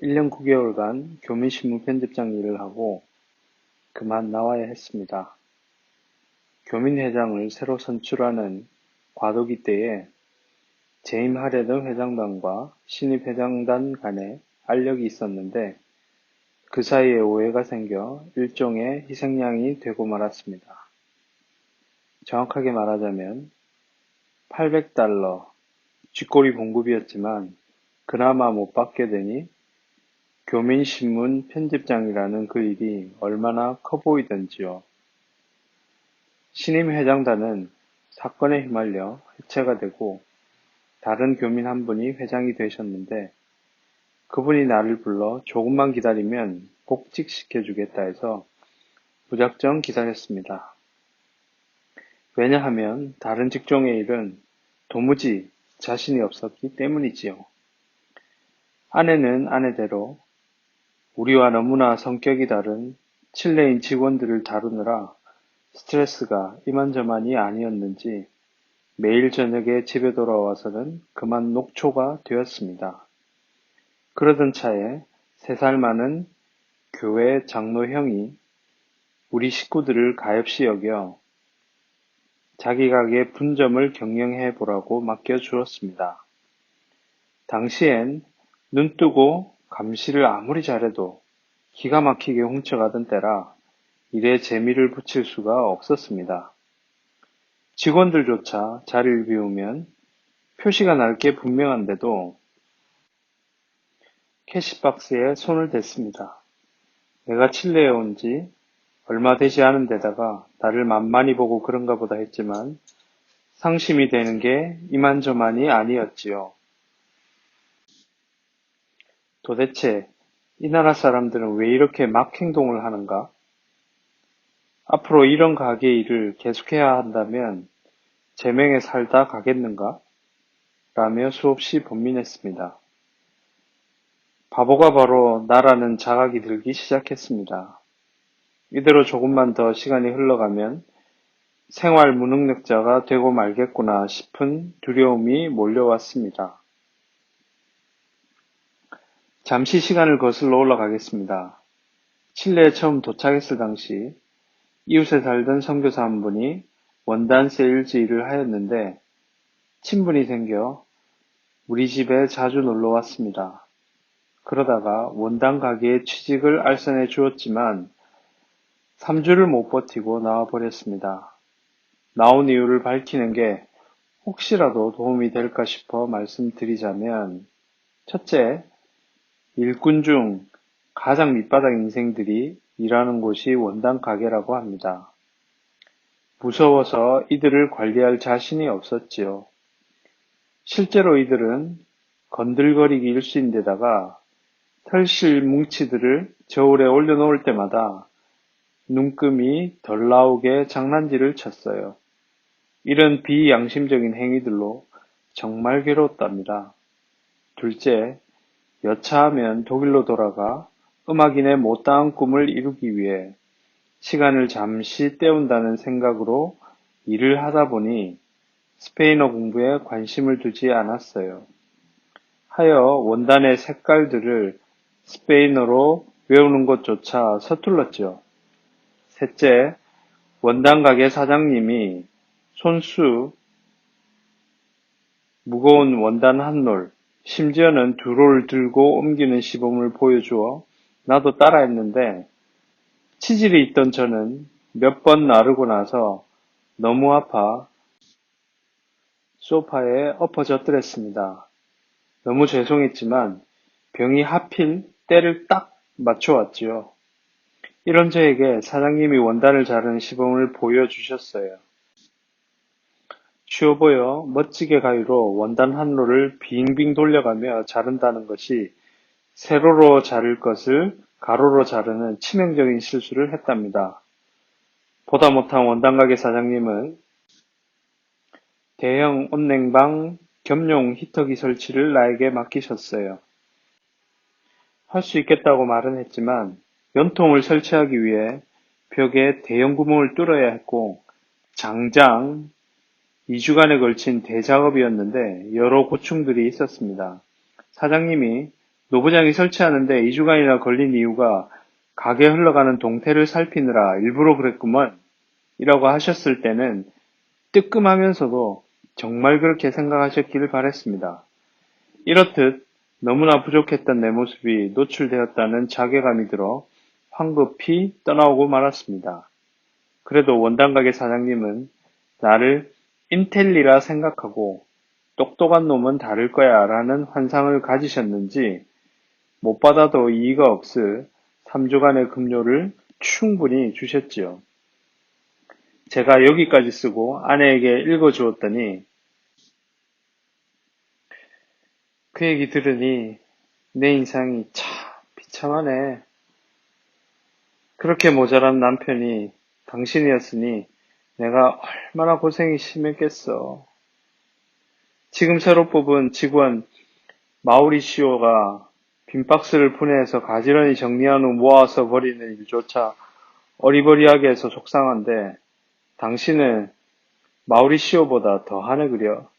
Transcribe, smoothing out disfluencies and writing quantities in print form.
1년 9개월간 교민신문 편집장 일을 하고 그만 나와야 했습니다. 교민회장을 새로 선출하는 과도기 때에 재임하려던 회장단과 신입 회장단 간에 알력이 있었는데 그 사이에 오해가 생겨 일종의 희생양이 되고 말았습니다. 정확하게 말하자면 $800 쥐꼬리 봉급이었지만 그나마 못 받게 되니 교민신문 편집장이라는 그 일이 얼마나 커 보이던지요. 신임 회장단은 사건에 휘말려 해체가 되고 다른 교민 한 분이 회장이 되셨는데 그분이 나를 불러 조금만 기다리면 복직시켜주겠다 해서 무작정 기다렸습니다. 왜냐하면 다른 직종의 일은 도무지 자신이 없었기 때문이지요. 아내는 아내대로 우리와 너무나 성격이 다른 칠레인 직원들을 다루느라 스트레스가 이만저만이 아니었는지 매일 저녁에 집에 돌아와서는 그만 녹초가 되었습니다. 그러던 차에 3살 많은 교회 장로 형이 우리 식구들을 가엾이 여겨 자기 가게 분점을 경영해 보라고 맡겨주었습니다. 당시엔 눈 뜨고 감시를 아무리 잘해도 기가 막히게 훔쳐가던 때라 일에 재미를 붙일 수가 없었습니다. 직원들조차 자리를 비우면 표시가 날 게 분명한데도 캐시박스에 손을 댔습니다. 내가 칠레에 온 지 얼마 되지 않은 데다가 나를 만만히 보고 그런가 보다 했지만 상심이 되는 게 이만저만이 아니었지요. 도대체 이 나라 사람들은 왜 이렇게 막 행동을 하는가? 앞으로 이런 가게 일을 계속해야 한다면 제명에 살다 가겠는가? 라며 수없이 번민했습니다. 바보가 바로 나라는 자각이 들기 시작했습니다. 이대로 조금만 더 시간이 흘러가면 생활 무능력자가 되고 말겠구나 싶은 두려움이 몰려왔습니다. 잠시 시간을 거슬러 올라가겠습니다. 칠레에 처음 도착했을 당시 이웃에 살던 선교사 한 분이 원단 세일즈 일을 하였는데 친분이 생겨 우리 집에 자주 놀러 왔습니다. 그러다가 원단 가게에 취직을 알선해 주었지만 3주를 못 버티고 나와 버렸습니다. 나온 이유를 밝히는 게 혹시라도 도움이 될까 싶어 말씀드리자면 첫째, 일꾼 중 가장 밑바닥 인생들이 일하는 곳이 원단 가게라고 합니다. 무서워서 이들을 관리할 자신이 없었지요. 실제로 이들은 건들거리기 일수인데다가 털실 뭉치들을 저울에 올려놓을 때마다 눈금이 덜 나오게 장난질을 쳤어요. 이런 비양심적인 행위들로 정말 괴로웠답니다. 둘째, 여차하면 독일로 돌아가 음악인의 못다한 꿈을 이루기 위해 시간을 잠시 때운다는 생각으로 일을 하다 보니 스페인어 공부에 관심을 두지 않았어요. 하여 원단의 색깔들을 스페인어로 외우는 것조차 서툴렀죠. 셋째, 원단 가게 사장님이 손수 무거운 원단 한 롤, 심지어는 2롤 들고 옮기는 시범을 보여주어 나도 따라했는데 치질이 있던 저는 몇 번 나르고 나서 너무 아파 소파에 엎어졌더랬습니다. 너무 죄송했지만 병이 하필 때를 딱 맞춰왔지요. 이런 저에게 사장님이 원단을 자르는 시범을 보여주셨어요. 쉬워 보여 멋지게 가위로 원단 한 롤을 빙빙 돌려가며 자른다는 것이 세로로 자를 것을 가로로 자르는 치명적인 실수를 했답니다. 보다 못한 원단 가게 사장님은 대형 온냉방 겸용 히터기 설치를 나에게 맡기셨어요. 할 수 있겠다고 말은 했지만 연통을 설치하기 위해 벽에 대형 구멍을 뚫어야 했고 장장 2주간에 걸친 대작업이었는데 여러 고충들이 있었습니다. 사장님이 노부장이 설치하는데 2주간이나 걸린 이유가 가게 흘러가는 동태를 살피느라 일부러 그랬구먼 이라고 하셨을 때는 뜨끔하면서도 정말 그렇게 생각하셨기를 바랬습니다. 이렇듯 너무나 부족했던 내 모습이 노출되었다는 자괴감이 들어 황급히 떠나오고 말았습니다. 그래도 원단가게 사장님은 나를 인텔리라 생각하고 똑똑한 놈은 다를 거야 라는 환상을 가지셨는지 못 받아도 이의가 없을 3주간의 급료를 충분히 주셨지요. 제가 여기까지 쓰고 아내에게 읽어주었더니 그 얘기 들으니 내 인상이 참 비참하네. 그렇게 모자란 남편이 당신이었으니 내가 얼마나 고생이 심했겠어. 지금 새로 뽑은 직원 마우리시오가 빈 박스를 분해해서 가지런히 정리한 후 모아서 버리는 일조차 어리버리하게 해서 속상한데 당신은 마우리시오보다 더 하네 그려.